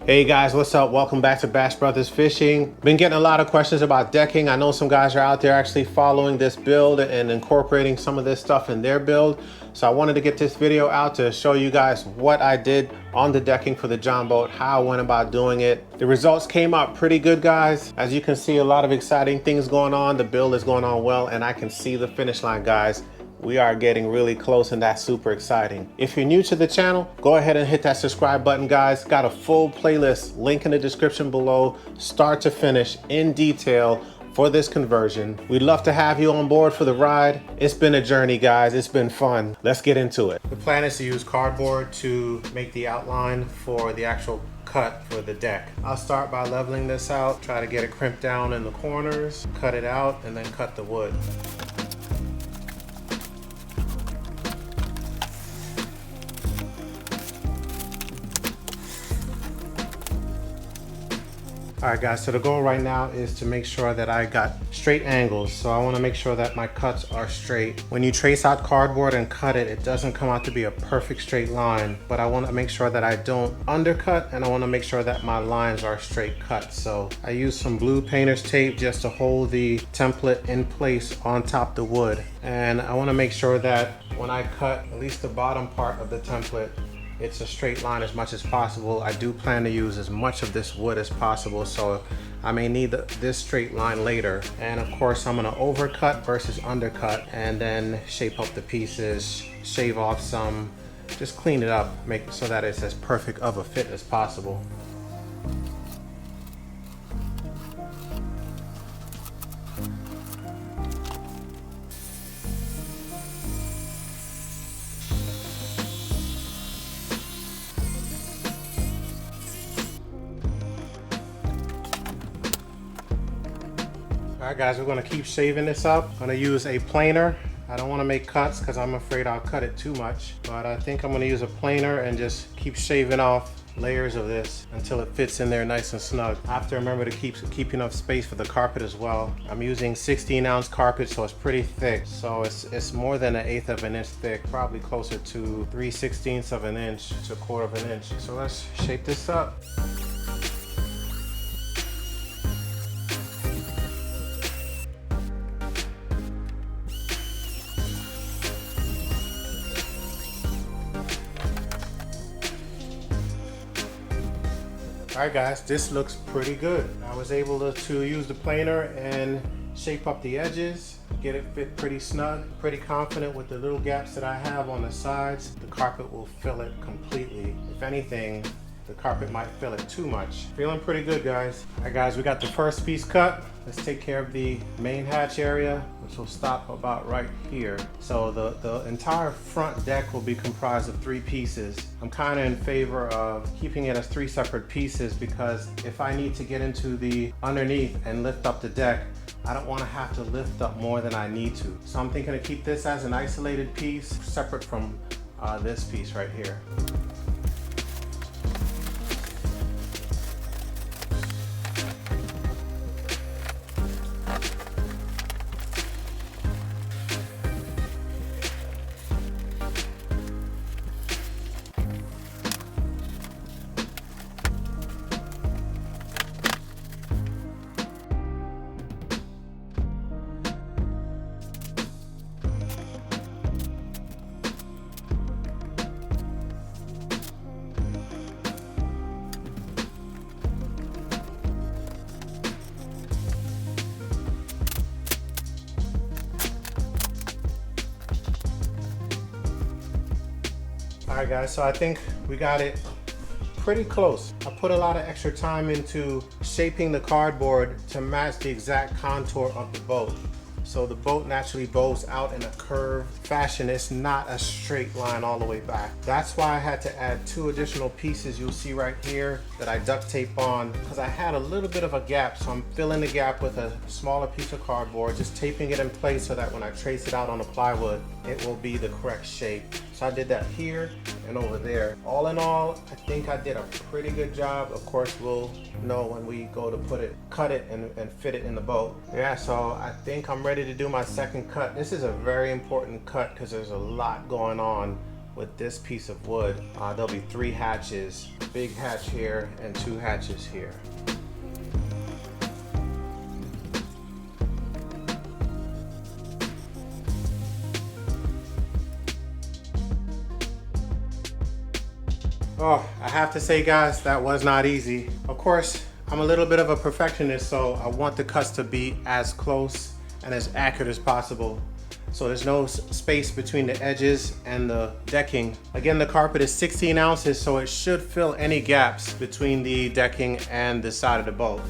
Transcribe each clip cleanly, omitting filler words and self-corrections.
Hey guys, what's up? Welcome back to Bash Brothers Fishing. Been getting a lot of questions about decking. I know some guys are out there actually following this build and incorporating some of this stuff in their build. So I wanted to get this video out to show you guys what I did on the decking for the John boat, how I went about doing it. The results came out pretty good, guys. As you can see, a lot of exciting things going on. The build is going on well, and I can see the finish line, guys. We are getting really close, and that's super exciting. If you're new to the channel, go ahead and hit that subscribe button, guys. Got a full playlist, link in the description below, start to finish in detail for this conversion. We'd love to have you on board for the ride. It's been a journey, guys. It's been fun. Let's get into it. The plan is to use cardboard to make the outline for the actual cut for the deck. I'll start by leveling this out, try to get it crimped down in the corners, cut it out, and then cut the wood. All right, guys, so the goal right now is to make sure that I got straight angles. So I want to make sure that my cuts are straight. When you trace out cardboard and cut it, it doesn't come out to be a perfect straight line, but I want to make sure that I don't undercut, and I want to make sure that my lines are straight cut. So I use some blue painter's tape just to hold the template in place on top of the wood. And I want to make sure that when I cut at least the bottom part of the template, it's a straight line as much as possible. I do plan to use as much of this wood as possible, so I may need this straight line later. And of course, I'm gonna overcut versus undercut, and then shape up the pieces, shave off some, just clean it up, make it so that it's as perfect of a fit as possible. All right, guys, we're gonna keep shaving this up. I'm gonna use a planer. I don't wanna make cuts because I'm afraid I'll cut it too much, but I think I'm gonna use a planer and just keep shaving off layers of this until it fits in there nice and snug. I have to remember to keep enough space for the carpet as well. I'm using 16-ounce carpet, so it's pretty thick. So it's more than 1/8 of an inch thick, probably closer to 3/16 of an inch to 1/4 of an inch. So let's shape this up. All right, guys, this looks pretty good. I was able to use the planer and shape up the edges, get it fit pretty snug. Pretty confident with the little gaps that I have on the sides. The carpet will fill it completely. If anything, the carpet might fill it too much. Feeling pretty good, guys. All right, guys, we got the first piece cut. Let's take care of the main hatch area, which will stop about right here. So the entire front deck will be comprised of 3 pieces. I'm kind of in favor of keeping it as 3 separate pieces, because if I need to get into the underneath and lift up the deck, I don't want to have to lift up more than I need to. So I'm thinking to keep this as an isolated piece, separate from this piece right here. All right, guys, so I think we got it pretty close. I put a lot of extra time into shaping the cardboard to match the exact contour of the boat. So the boat naturally bows out in a curved fashion. It's not a straight line all the way back. That's why I had to add 2 additional pieces you'll see right here that I duct tape on, because I had a little bit of a gap. So I'm filling the gap with a smaller piece of cardboard, just taping it in place so that when I trace it out on the plywood, it will be the correct shape. So I did that here and over there. All in all, I think I did a pretty good job. Of course, we'll know when we go to cut it and fit it in the boat. Yeah, so I think I'm ready to do my second cut. This is a very important cut because there's a lot going on with this piece of wood. There'll be 3 hatches, big hatch here and 2 hatches here. Oh, I have to say guys, that was not easy. Of course, I'm a little bit of a perfectionist, so I want the cuts to be as close and as accurate as possible. So there's no space between the edges and the decking. Again, the carpet is 16 ounces, so it should fill any gaps between the decking and the side of the boat.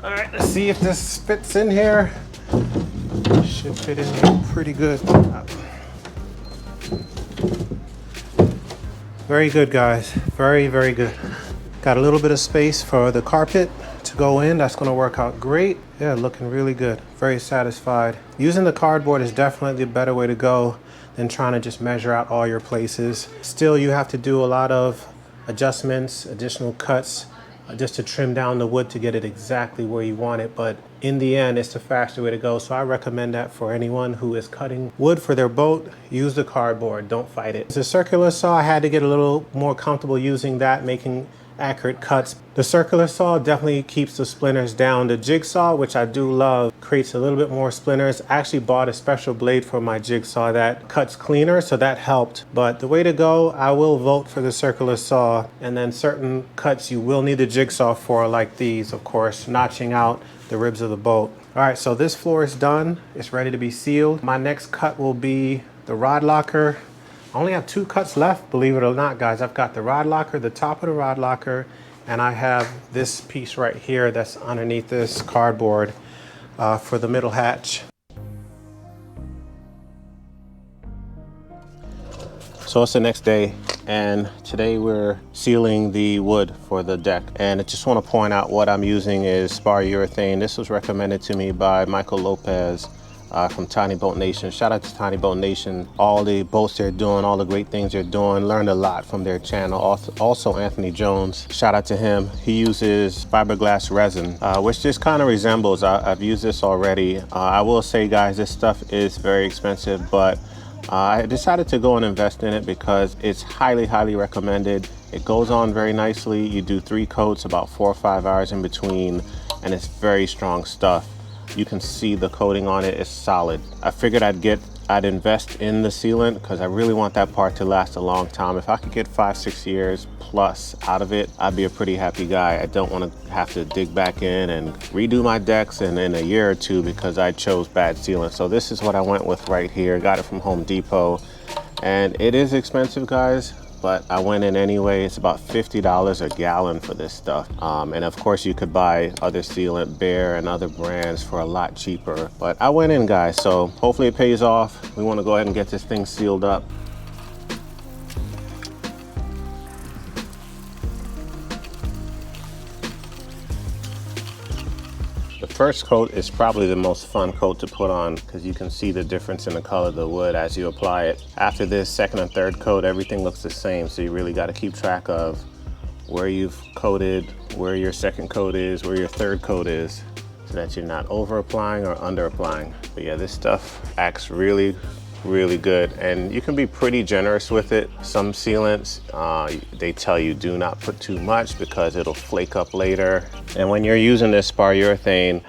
All right, let's see if this fits in here. Should fit in here pretty good. Very good, guys. Very, very good. Got a little bit of space for the carpet to go in. That's gonna work out great. Yeah, looking really good. Very satisfied. Using the cardboard is definitely the better way to go than trying to just measure out all your places. Still, you have to do a lot of adjustments, additional cuts, just to trim down the wood to get it exactly where you want it. But in the end, it's the faster way to go. So I recommend that for anyone who is cutting wood for their boat. Use the cardboard, don't fight it. The circular saw, I had to get a little more comfortable using that, making accurate cuts. The circular saw definitely keeps the splinters down. The jigsaw, which I do love, creates a little bit more splinters. I actually bought a special blade for my jigsaw that cuts cleaner, so that helped. But the way to go, I will vote for the circular saw. And then certain cuts you will need the jigsaw for, like these, of course, notching out the ribs of the boat. All right, so this floor is done. It's ready to be sealed. My next cut will be the rod locker. I only have 2 cuts left, believe it or not, guys. I've got the rod locker, the top of the rod locker, and I have this piece right here that's underneath this cardboard for the middle hatch. So it's the next day, and today we're sealing the wood for the deck. And I just want to point out what I'm using is spar urethane. This was recommended to me by Michael Lopez from Tiny Boat Nation. Shout out to Tiny Boat Nation. All the boats they're doing, all the great things they're doing. Learned a lot from their channel. Also Anthony Jones, shout out to him. He uses fiberglass resin, which just kind of resembles, I've used this already. I will say, guys, this stuff is very expensive, but I decided to go and invest in it because it's highly, highly recommended. It goes on very nicely. You do 3 coats, about 4 or 5 hours in between, and it's very strong stuff. You can see the coating on it is solid. I figured I'd invest in the sealant because I really want that part to last a long time. If I could get 5-6 years plus out of it, I'd be a pretty happy guy. I don't want to have to dig back in and redo my decks in a year or 2 because I chose bad sealant. So this is what I went with right here. Got it from Home Depot, and it is expensive, guys, but I went in anyway. It's about $50 a gallon for this stuff. And of course you could buy other sealant, Bear and other brands, for a lot cheaper. But I went in, guys, so hopefully it pays off. We want to go ahead and get this thing sealed up. The first coat is probably the most fun coat to put on because you can see the difference in the color of the wood as you apply it. After this second and third coat, everything looks the same, so you really got to keep track of where you've coated, where your second coat is, where your third coat is, so that you're not over applying or under applying. But yeah, this stuff acts really, really good, and you can be pretty generous with it. Some sealants, they tell you do not put too much because it'll flake up later. And when you're using this spar urethane,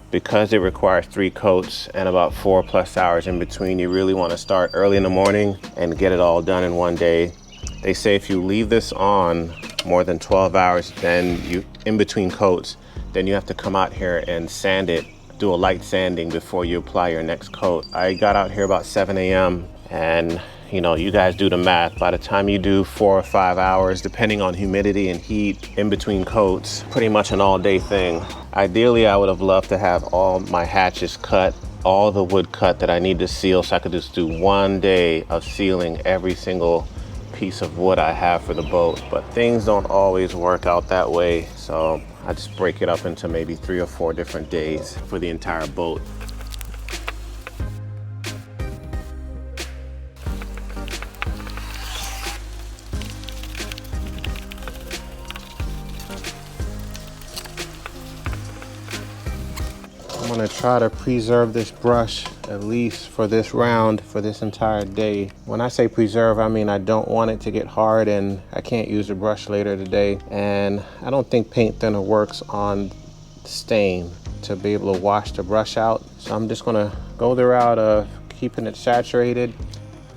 because it requires 3 coats and about 4+ hours in between, you really want to start early in the morning and get it all done in one day. They say if you leave this on more than 12 hours, then you, in between coats, then you have to come out here and sand it, do a light sanding before you apply your next coat. I got out here about 7 a.m. and you know, you guys do the math. By the time you do 4 or 5 hours, depending on humidity and heat in between coats, pretty much an all-day thing. Ideally, I would have loved to have all my hatches cut, all the wood cut that I need to seal, so I could just do 1 day of sealing every single piece of wood I have for the boat. But things don't always work out that way, so I just break it up into maybe 3 or 4 different days for the entire boat. I'm gonna try to preserve this brush at least for this round, for this entire day. When I say preserve, I mean I don't want it to get hard and I can't use the brush later today. And I don't think paint thinner works on stain to be able to wash the brush out. So I'm just gonna go the route of keeping it saturated.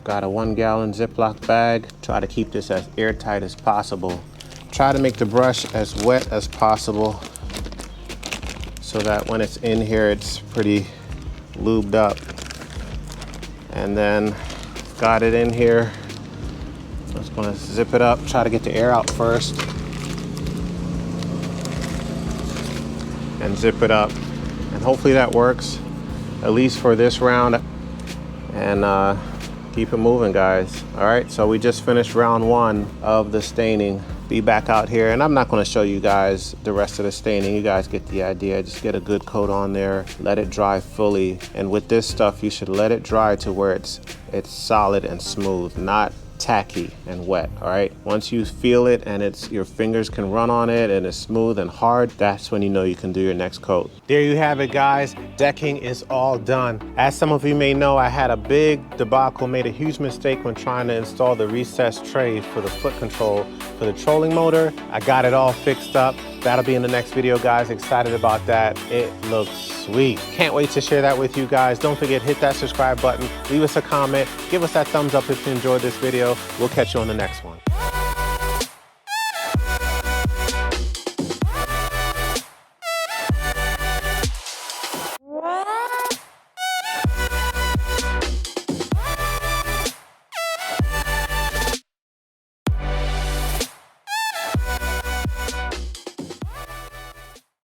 Got a 1 gallon Ziploc bag. Try to keep this as airtight as possible. Try to make the brush as wet as possible, so that when it's in here, it's pretty lubed up. And then got it in here. I'm just gonna zip it up, try to get the air out first. And zip it up. And hopefully that works, at least for this round. And keep it moving, guys. All right, so we just finished round 1 of the staining. Be back out here, and I'm not going to show you guys the rest of the staining. You guys get the idea. Just get a good coat on there, let it dry fully. And with this stuff, you should let it dry to where it's solid and smooth, not tacky and wet. All right, once you feel it and your fingers can run on it and it's smooth and hard, that's when you know you can do your next coat. There you have it, guys. Decking is all done. As some of you may know, I had a big debacle, made a huge mistake when trying to install the recessed tray for the foot control for the trolling motor. I got it all fixed up. That'll be in the next video, guys. Excited about that. It looks sweet. Can't wait to share that with you guys. Don't forget, hit that subscribe button, leave us a comment, give us that thumbs up if you enjoyed this video. We'll catch you on the next one.